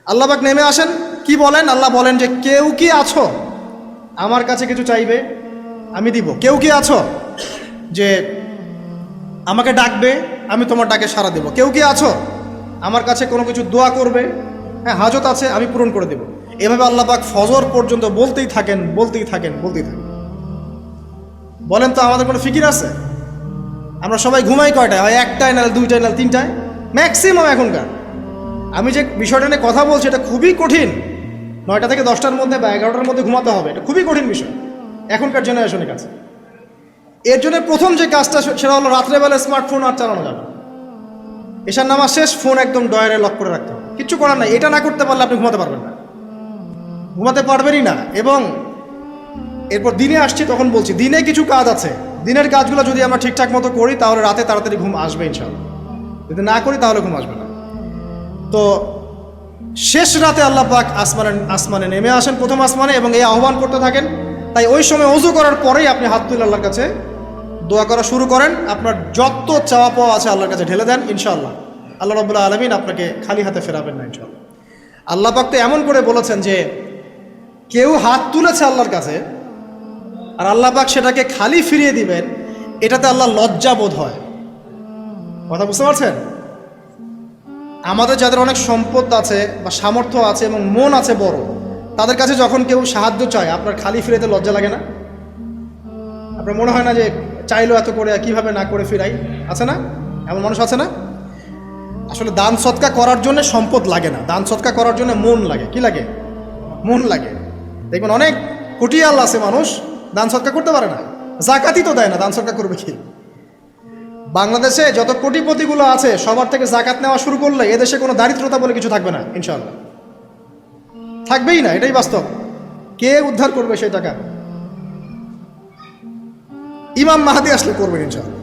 আল্লাহ পাক নেমে আসেন, কি বলেন? আল্লাহ বলেন যে কেউ কি আছো আমার কাছে কিছু চাইবে, আমি দিব। কেউ কি আছো যে আমাকে ডাকবে, আমি তোমার ডাকে সাড়া দেব। কেউ কি আছো আমার কাছে কোনো কিছু দোয়া করবে, হ্যাঁ হাজত আছে, আমি পূরণ করে দেব। এভাবে আল্লাহ পাক ফজর পর্যন্ত বলতেই থাকেন, বলতেই থাকেন, বলতেই থাকেন। বলেন তো আমাদের কোনো ফিকির আছে? আমরা সবাই ঘুমাই কয়টায়? হয় একটায়, নাহলে দুইটায়, নাহলে তিনটায় ম্যাক্সিমাম এখনকার। আমি যে বিষয়টা নিয়ে কথা বলছি এটা খুবই কঠিন। 9টা থেকে 10টার মধ্যে বা 11টার মধ্যে ঘুমাতে হবে, এটা খুবই কঠিন বিষয় এখনকার জেনারেশনের কাছে। এর জন্য প্রথম যে কাজটা সেটা হলো রাত্রেবেলা স্মার্টফোন আর চালানো যাবে। এশার নামাজ শেষ, ফোন একদম ডয়ারে লক করে রাখতে হবে। কিচ্ছু করার নাই, এটা না করতে পারলে আপনি ঘুমাতে পারবেন না, ঘুমাতে পারবেনই না। এবং এরপর দিনে আসছি, তখন বলছি দিনে কিছু কাজ আছে, দিনের কাজগুলো যদি আমরা ঠিকঠাক মতো করি তাহলে রাতে তাড়াতাড়ি ঘুম আসবে ইনশাআল্লাহ। যদি না করি তাহলে ঘুম আসবে না। তো শেষ রাতে আল্লাহ পাক আসমানে নেমে আসেন, প্রথম আসমানে, এবং এই আহ্বান করতে থাকেন। তাই ওই সময় ওযু করার পরেই আপনি হাত তুলে আল্লাহর কাছে দোয়া করা শুরু করেন। আপনার যত চাওয়া পাওয়া আছে আল্লাহর কাছে ঢেলে দেন, ইনশাআল্লাহ আল্লাহ রাব্বুল আলামিন আপনাকে খালি হাতে ফেরাবেন না ইনশাআল্লাহ। আল্লাহ পাক তো এমন করে বলেছেন যে কেউ হাত তুলেছে আল্লাহর কাছে আর আল্লাহ পাক সেটাকে খালি ফিরিয়ে দিবেন, এটাতে আল্লাহ লজ্জা বোধ হয়। কথা বুঝতে পারছেন? আমাদের যাদের অনেক সম্পদ আছে বা সামর্থ্য আছে এবং মন আছে বড়, তাদের কাছে যখন কেউ সাহায্য চায় আপনার খালি ফিরাইতে লজ্জা লাগে না? আপনার মনে হয় না যে চাইলো এত করে কিভাবে না করে ফিরাই? আছে না এমন মানুষ? আছে না? আসলে দান সৎকা করার জন্য সম্পদ লাগে না, দান সৎকা করার জন্য মন লাগে। কি লাগে? মন লাগে। দেখবেন অনেক কোটিয়াল আছে মানুষ, দান সৎকা করতে পারে না, জাকাতই তো দেয় না, দান সৎকা করবে কি? বাংলাদেশে যত কোটিপতিগুলো আছে সবার থেকে জাকাত নেওয়া শুরু করলে এদেশে কোনো দারিদ্রতা বলে কিছু থাকবে না ইনশাআল্লাহ, থাকবেই না, এটাই বাস্তব। কে উদ্ধার করবে সেই টাকা? ইমাম মাহাদি আসলে করবেন ইনশাআল্লাহ,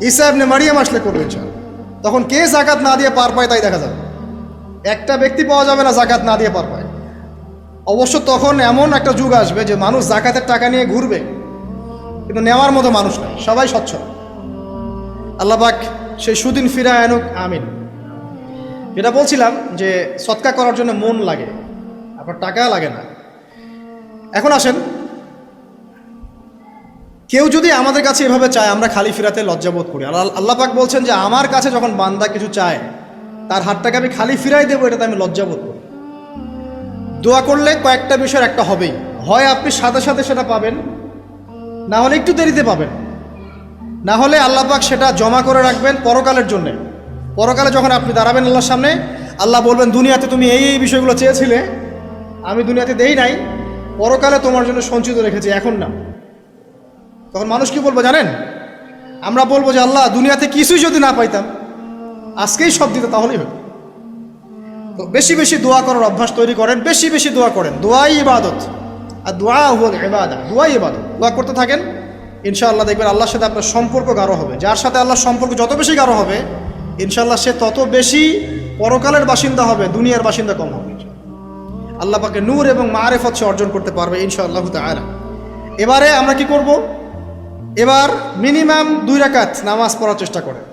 ঈসা ইবনে মারিয়াম আসলে করবেন ইনশাআল্লাহ। তখন কে জাকাত না দিয়ে পার পায় তাই দেখা যাবে। একটা ব্যক্তি পাওয়া যাবে না জাকাত না দিয়ে পার পায়। অবশ্য তখন এমন একটা যুগ আসবে যে মানুষ জাকাতের টাকা নিয়ে ঘুরবে, কিন্তু নেওয়ার মতো মানুষ নাই, সবাই স্বচ্ছল। আল্লাহ পাক সেই সুদিন ফিরায় আনুক, আমিন। যেটা বলছিলাম যে সৎকা করার জন্য মন লাগে, আপনার টাকা লাগে না। এখন আসেন, কেউ যদি আমাদের কাছে এভাবে চায় আমরা খালি ফিরাতে লজ্জাবোধ করি। আল্লাহ পাক বলছেন যে আমার কাছে যখন বান্দা কিছু চায় তার হাতটাকে আমি খালি ফিরাই দেবো, এটাতে আমি লজ্জাবোধ করি। দোয়া করলে কয়েকটা বিষয়ের একটা হবেই, হয় আপনি সাথে সাথে সেটা পাবেন, না হলে একটু দেরিতে পাবেন, না হলে আল্লাহ পাক সেটা জমা করে রাখবেন পরকালের জন্যে। পরকালে যখন আপনি দাঁড়াবেন আল্লাহর সামনে, আল্লাহ বলবেন দুনিয়াতে তুমি এই এই বিষয়গুলো চেয়েছিলে, আমি দুনিয়াতে দেই নাই, পরকালে তোমার জন্য সঞ্চিত রেখেছি, এখন না। তখন মানুষ কি বলবো জানেন? আমরা বলবো যে আল্লাহ দুনিয়াতে কিছুই যদি না পাইতাম, আজকেই সব দিত তাহলেই হবে। তো বেশি বেশি দোয়া করার অভ্যাস তৈরি করেন, বেশি বেশি দোয়া করেন। দোয়াই ইবাদত, আর দোয়া হুয়াল ইবাদা, দোয়াই ইবাদত। দোয়া করতে থাকেন, ইনশাআল্লাহ দেখবেন আল্লাহর সাথে আপনার সম্পর্ক গাঢ় হবে। যার সাথে আল্লাহর সম্পর্ক যত বেশি গাঢ় হবে ইনশাআল্লাহ সে তত বেশি পরকালের বাসিন্দা হবে, দুনিয়ার বাসিন্দা কম হবে। আল্লাহ পাকে নূর এবং মারিফত সে অর্জন করতে পারবে ইনশাআল্লাহ তাআলা। এবারে আমরা কি করব? এবার মিনিমাম 2 রাকাত নামাজ পড়ার চেষ্টা করেন।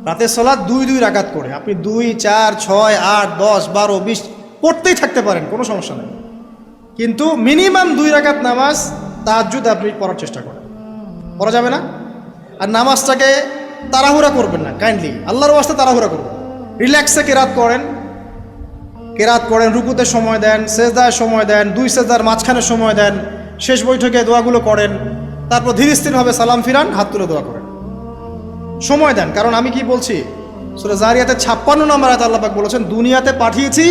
রাতের সালাত 2 রাকাত করে আপনি 2, 4, 6, 8, 10, 12, 20 পড়তেই থাকতে পারেন, কোনো সমস্যা নেই। কিন্তু মিনিমাম 2 রাকাত নামাজ তাহাজ্জুদ আপনি পড়ার চেষ্টা করেন। পড়া যাবে না? আর নামাজটাকে তাড়াহুড়া করবেন না, কাইন্ডলি আল্লাহর ওয়াস্তে তাড়াহুড়া করবেন। রিল্যাক্সে কেরাত করেন, রুকুতে সময় দেন, সেজদায় সময় দেন, 2 সেজদার মাঝখানে সময় দেন, শেষ বৈঠকে দোয়াগুলো করেন, তারপর ধীর স্থিরভাবে সালাম ফিরান, হাত তুলে দোয়া করেন, সময় দেন। কারণ আমি কি বলছি, সূরা জারিয়াতে 56 নম্বর আয়াতে আল্লাহ পাক বলেছেন দুনিয়াতে পাঠিয়েছি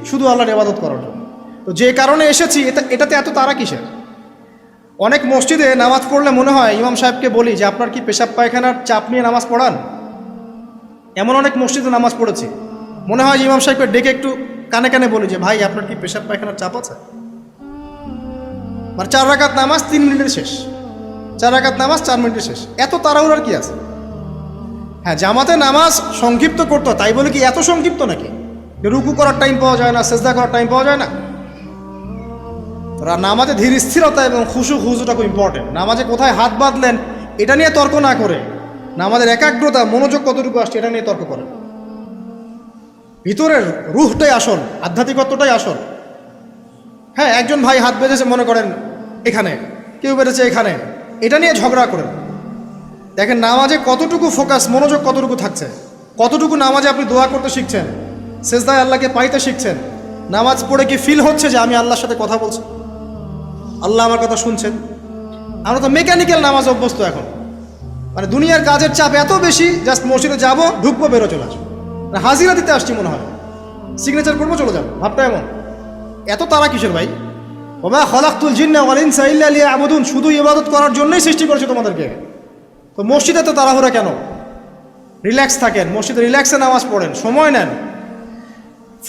শুধু আল্লাহর ইবাদত করার জন্য। তো যে কারণে এসেছি এটাতে এত তাড়া কিসের? অনেক মসজিদে নামাজ পড়লে মনে হয় ইমাম সাহেবকে বলি যে আপনার কি পেশাব পায়খানার চাপ নিয়ে নামাজ পড়ান? এমন অনেক মসজিদে নামাজ পড়েছি, মনে হয় যে ইমাম সাহেবকে ডেকে একটু কানে কানে বলি যে ভাই আপনার কি পেশাব পায়খানার চাপ আছে? মানে 4 রাকাত নামাজ 3 মিনিটের শেষ, 4 রাকাত নামাজ 4 মিনিটের শেষ, এত তাড়াহুড়ার কি আছে? হ্যাঁ, জামাতে নামাজ সংক্ষিপ্ত করতো, তাই বলে কি এত সংক্ষিপ্ত নাকি? রুকু করার টাইম পাওয়া যায় না, সেজদা করার টাইম পাওয়া যায় না? নামাজে ধীর স্থিরতা এবং খুশুটা খুব ইম্পর্টেন্ট। নামাজে কোথায় হাত বাঁধলেন এটা নিয়ে তর্ক না করে নামাজের একাগ্রতা, মনোযোগ কতটুকু আসছে এটা নিয়ে তর্ক করেন। ভিতরের রুহটাই আসল, আধ্যাত্মিকত্বটাই আসল। হ্যাঁ, একজন ভাই হাত বেঁধেছে মনে করেন এখানে, কেউ বেঁধেছে এখানে, এটা নিয়ে ঝগড়া করেন। দেখেন নামাজে কতটুকু ফোকাস, মনোযোগ কতটুকু থাকছে, কতটুকু নামাজে আপনি দোয়া করতে শিখছেন, সেজদায় আল্লাহকে পাইতে শিখছেন। নামাজ পড়ে কি ফিল হচ্ছে যে আমি আল্লাহর সাথে কথা বলছি, আল্লাহ আমার কথা শুনছেন? আমরা তো মেকানিক্যাল নামাজ অভ্যস্ত এখন, মানে দুনিয়ার কাজের চাপ এত বেশি, জাস্ট মসজিদে যাবো, ঢুকবো, বেরো, চলে আসবো, হাজিরা দিতে আসছি মনে হয়, সিগনেচার করবো, চলে যাবো, ভাবটা এমন। এত তারা কিসের ভাই? ওমা খালাকতুল জিন্না ওয়াল ইনসা ইল্লা লিয়াবুদুন, শুধু ইবাদত করার জন্যই সৃষ্টি করেছে তোমাদেরকে। তো মসজিদে তো তাড়াহুড়া কেন? রিল্যাক্স থাকেন, মসজিদে রিল্যাক্সে নামাজ পড়েন, সময় নেন।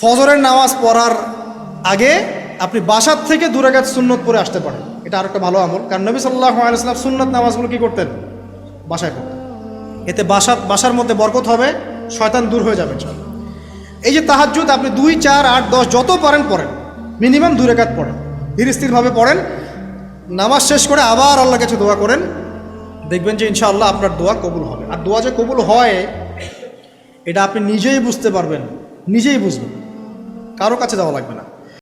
ফজরের নামাজ পড়ার আগে আপনি বাসার থেকে 2 রাকাত সুন্নত পড়ে আসতে পারেন, এটা আরেকটা ভালো আমল। কারণ নবী সাল্লাল্লাহু আলাইহি ওয়াসাল্লাম সুন্নত নামাজগুলো কি করতেন? বাসায় করতেন। এতে বাসার মধ্যে বরকত হবে, শয়তান দূর হয়ে যাবে। এই যে তাহাজ্জুদ আপনি 2, 4, 8, 10 যত পারেন পড়েন, মিনিমাম 2 রাকাত পড়েন, ধীর স্থিরভাবে পড়েন। নামাজ শেষ করে আবার আল্লাহর কাছে দোয়া করেন, দেখবেন যে ইনশাআল্লাহ আপনার দোয়া কবুল হবে। আর দোয়া যে কবুল হয় এটা আপনি নিজেই বুঝতে পারবেন, নিজেই বুঝবেন, কারো কাছে যাওয়া লাগবে না।